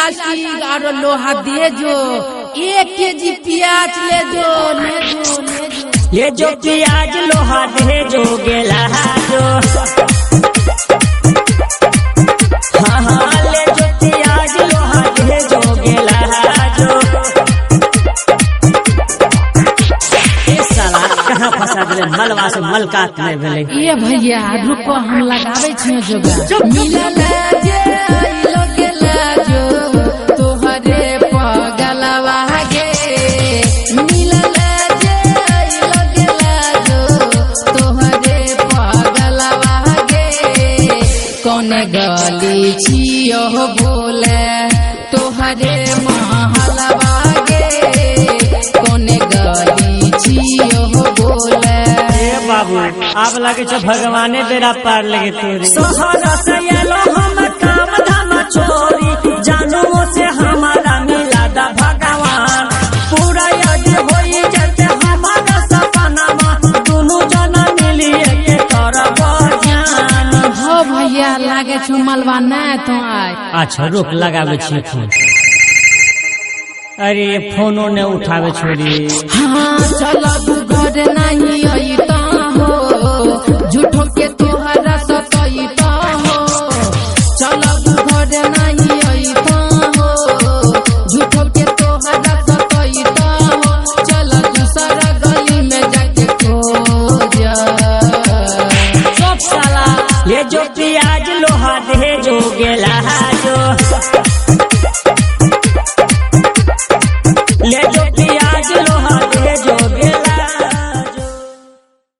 लोहा दे जो 1 केजी प्याज ले जो ले जो प्याज लोहा दे जो गेला जो हाँ ले जो प्याज लोहा दे जो गेला जो साला कहाँ फंसा दिले मलवा से मलकात नहीं भेले। ये भैया रुको हम लगावे छियो जोगा मिला जे आइलो गेला जो तोहरे पगलवा गे मिला जे आइलो गेला जो तोहरे पगलवा गे कोने गली छियो बोले तोहरे महलवा गे कोने गली छियो बोले। बाबू आप लगे छो भगवाने बेरा पार लगे तोरे शहर से एलो हम काम धाम छोरी जानो से हमारा मिला दा भगवान पूरा याद होई जते हमारा सपना दोनों जना मिलिए के करब ध्यान। हो भैया लागे छो मलवा ना तो आय अच्छा रुक लगावे छी फोन। अरे फोनो ने उठावे छोरी हाँ चलब घर नहीं अइता हो झूठो के तोहरा सतइता हो चलब घर नहीं अइता हो झूठो के तोहरा सतइता हो चल दूसरा गली में जाके खोज सब साला ले जो प्याज लोहा दे जो गेला जो